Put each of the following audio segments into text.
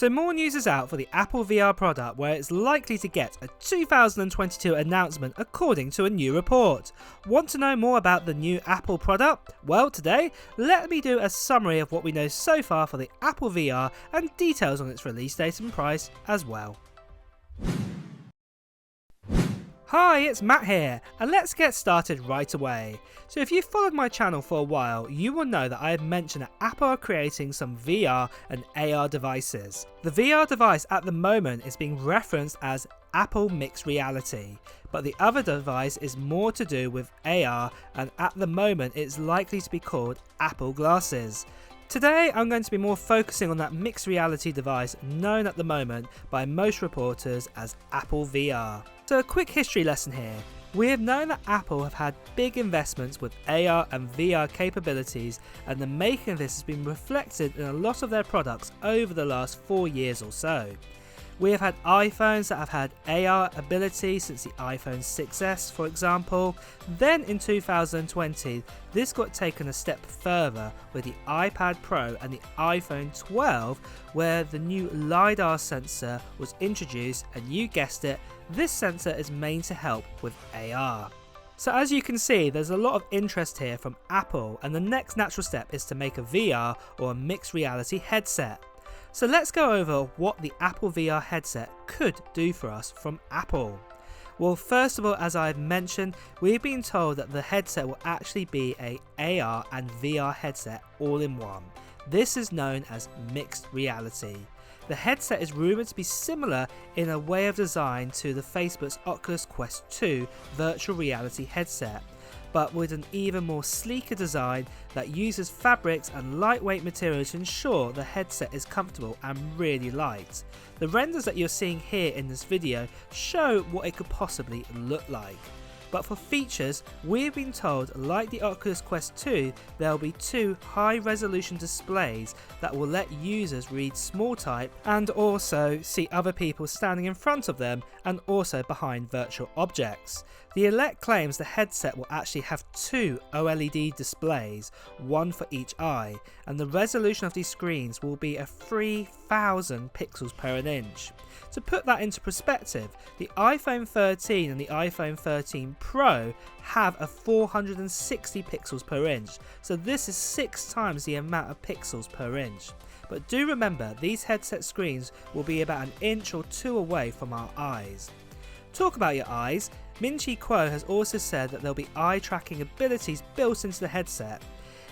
So more news is out for the Apple VR product, where it's likely to get a 2022 announcement according to a new report. Want to know more about the new Apple product? Well, today let me do a summary of what we know so far for the Apple VR and details on its release date and price as well. Hi, it's Matt here, and let's get started right away. So if you've followed my channel for a while, you will know that I have mentioned that Apple are creating some VR and AR devices. The VR device at the moment is being referenced as Apple Mixed Reality, but the other device is more to do with AR, and at the moment it's likely to be called Apple Glasses. Today I'm going to be more focusing on that mixed reality device known at the moment by most reporters as Apple VR. So a quick history lesson here. We have known that Apple have had big investments with AR and VR capabilities, and the making of this has been reflected in a lot of their products over the last 4 years or so. We have had iPhones that have had AR ability since the iPhone 6s, for example. Then in 2020, this got taken a step further with the iPad Pro and the iPhone 12, where the new LiDAR sensor was introduced, and you guessed it, this sensor is made to help with AR. So as you can see, there's a lot of interest here from Apple, and the next natural step is to make a VR or a mixed reality headset. So let's go over what the Apple VR headset could do for us from Apple. Well, first of all, as I've mentioned, we've been told that the headset will actually be a AR and VR headset all in one. This is known as mixed reality. The headset is rumoured to be similar in a way of design to the Facebook's Oculus Quest 2 virtual reality headset, but with an even more sleeker design that uses fabrics and lightweight materials to ensure the headset is comfortable and really light. The renders that you're seeing here in this video show what it could possibly look like. But for features, we've been told, like the Oculus Quest 2, there will be 2 high-resolution displays that will let users read small type and also see other people standing in front of them and also behind virtual objects. The Elect claims the headset will actually have 2 OLED displays, one for each eye, and the resolution of these screens will be a 3000 pixels per inch. To put that into perspective, the iPhone 13 and the iPhone 13 Pro have a 460 pixels per inch, so this is 6 times the amount of pixels per inch. But do remember, these headset screens will be about an inch or 2 away from our eyes. Talk about your eyes, Min-Chi Kuo has also said that there will be eye tracking abilities built into the headset.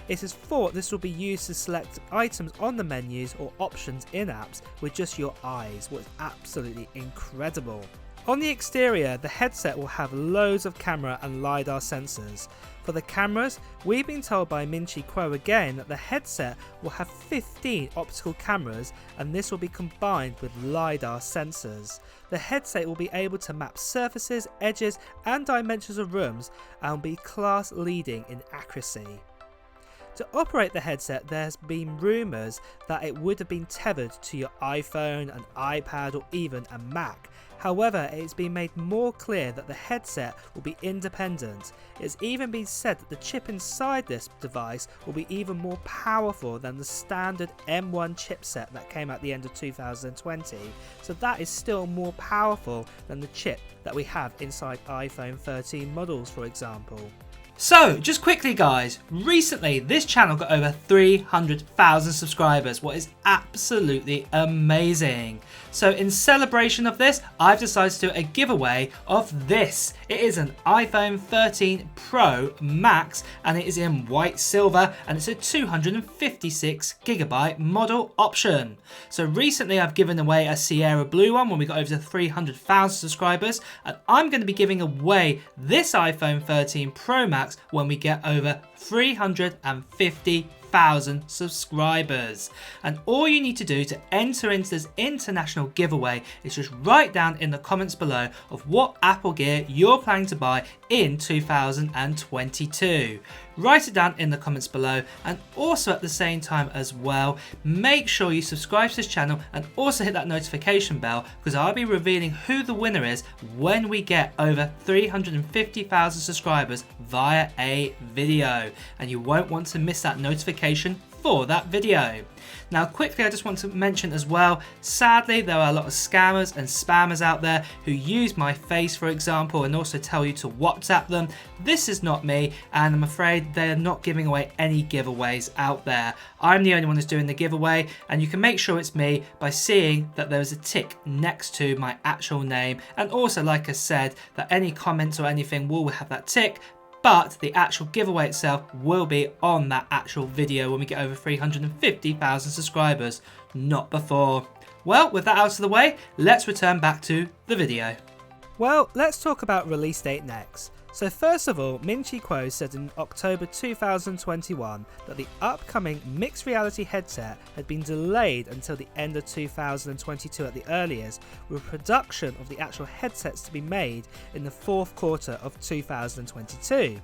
It is thought this will be used to select items on the menus or options in apps with just your eyes, which is absolutely incredible. On the exterior, the headset will have loads of camera and LiDAR sensors. For the cameras, we've been told by Min-Chi Kuo again that the headset will have 15 optical cameras, and this will be combined with LiDAR sensors. The headset will be able to map surfaces, edges and dimensions of rooms and will be class leading in accuracy. To operate the headset, there has been rumours that it would have been tethered to your iPhone, an iPad or even a Mac. However, it's been made more clear that the headset will be independent. It's even been said that the chip inside this device will be even more powerful than the standard M1 chipset that came out at the end of 2020. So that is still more powerful than the chip that we have inside iPhone 13 models, for example. So, just quickly guys, recently this channel got over 300,000 subscribers, what is absolutely amazing. So in celebration of this, I've decided to do a giveaway of this. It is an iPhone 13 Pro Max and it is in white silver and it's a 256GB model option. So recently I've given away a Sierra Blue one when we got over to 300,000 subscribers, and I'm going to be giving away this iPhone 13 Pro Max when we get over 350,000 subscribers. And all you need to do to enter into this international giveaway is just write down in the comments below of what Apple gear you're planning to buy in 2022. Write it down in the comments below, and also at the same time as well, make sure you subscribe to this channel and also hit that notification bell, because I'll be revealing who the winner is when we get over 350,000 subscribers via a video, and you won't want to miss that notification for that video. Now quickly, I just want to mention as well, sadly there are a lot of scammers and spammers out there who use my face, for example, and also tell you to WhatsApp them. This is not me, and I'm afraid they are not giving away any giveaways out there. I'm the only one who's doing the giveaway, and you can make sure it's me by seeing that there is a tick next to my actual name, and also, like I said, that any comments or anything will have that tick, but the actual giveaway itself will be on that actual video when we get over 350,000 subscribers, not before. Well, with that out of the way, let's return back to the video. Well, let's talk about release date next. So first of all, Min-Chi Kuo said in October 2021 that the upcoming mixed reality headset had been delayed until the end of 2022 at the earliest, with production of the actual headsets to be made in the fourth quarter of 2022.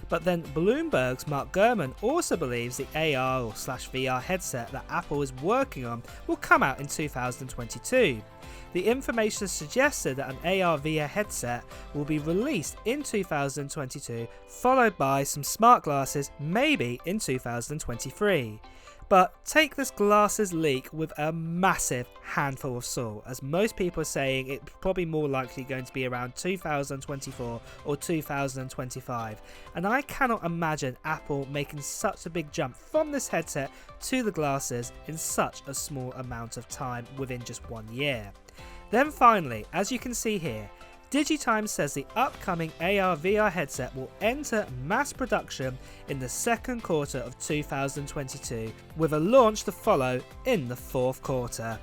But then Bloomberg's Mark Gurman also believes the AR/VR headset that Apple is working on will come out in 2022. The information suggested that an AR/VR headset will be released in 2022, followed by some smart glasses maybe in 2023. But take this glasses leak with a massive handful of salt, as most people are saying it's probably more likely going to be around 2024 or 2025, and I cannot imagine Apple making such a big jump from this headset to the glasses in such a small amount of time within just 1 year. Then finally, as you can see here, Digitimes says the upcoming AR/VR headset will enter mass production in the second quarter of 2022, with a launch to follow in the fourth quarter.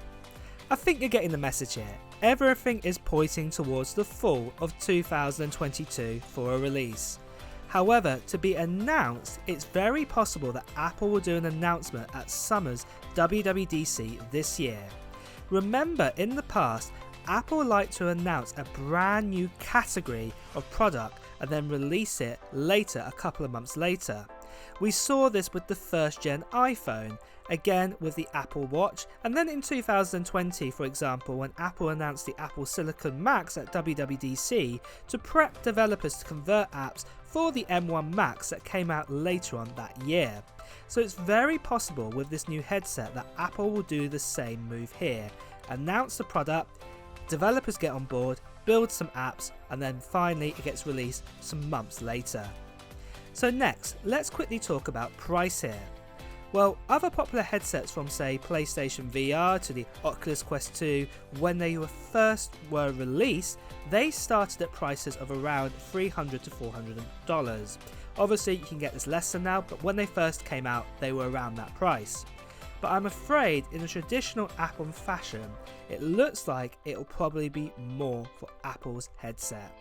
I think you're getting the message here. Everything is pointing towards the fall of 2022 for a release. However, to be announced, it's very possible that Apple will do an announcement at summer's WWDC this year. Remember, in the past, Apple liked to announce a brand new category of product and then release it later, a couple of months later. We saw this with the first gen iPhone, again with the Apple Watch, and then in 2020, for example, when Apple announced the Apple Silicon Macs at WWDC to prep developers to convert apps for the M1 Max that came out later on that year. So it's very possible with this new headset that Apple will do the same move here, announce the product, developers get on board, build some apps, and then finally it gets released some months later. So next, let's quickly talk about price here. Well, other popular headsets from say PlayStation VR to the Oculus Quest 2, when they first were released, they started at prices of around $300 to $400. Obviously you can get this less than now, but when they first came out they were around that price. But I'm afraid in a traditional Apple fashion, it looks like it'll probably be more for Apple's headset.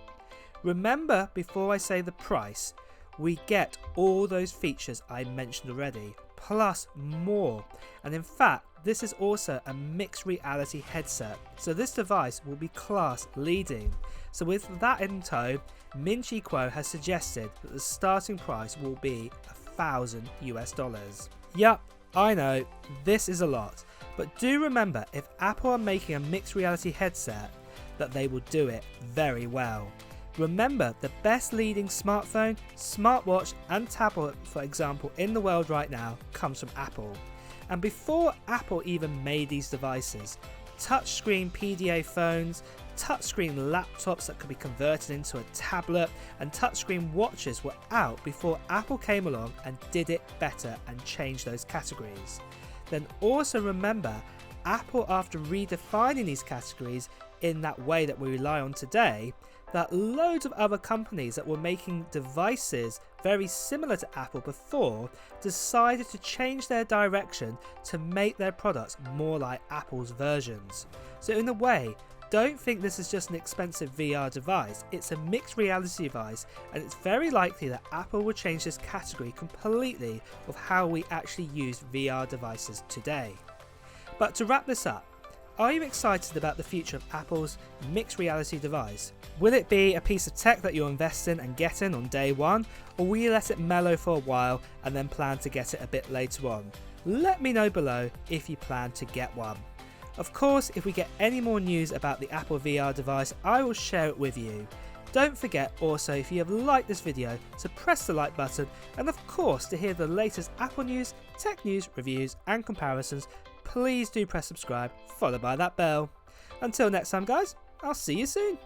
Remember, before I say the price, we get all those features I mentioned already, plus more. And in fact, this is also a mixed reality headset, so this device will be class leading. So with that in tow, Min-Chi Kuo has suggested that the starting price will be $1,000 US. Yup, I know, this is a lot, but do remember, if Apple are making a mixed reality headset, that they will do it very well. Remember, the best leading smartphone, smartwatch and tablet, for example, in the world right now comes from Apple. And before Apple even made these devices, touchscreen PDA phones, touchscreen laptops that could be converted into a tablet, and touchscreen watches were out before Apple came along and did it better and changed those categories. Then also remember, Apple, after redefining these categories in that way that we rely on today, that loads of other companies that were making devices very similar to Apple before decided to change their direction to make their products more like Apple's versions. So in a way, don't think this is just an expensive VR device, it's a mixed reality device, and it's very likely that Apple will change this category completely of how we actually use VR devices today. But to wrap this up, are you excited about the future of Apple's mixed reality device? Will it be a piece of tech that you'll invest in and get in on day one, or will you let it mellow for a while and then plan to get it a bit later on? Let me know below if you plan to get one. Of course, if we get any more news about the Apple VR device, I will share it with you. Don't forget also, if you have liked this video, to press the like button, and of course to hear the latest Apple news, tech news, reviews and comparisons, please do press subscribe followed by that bell. Until next time guys, I'll see you soon.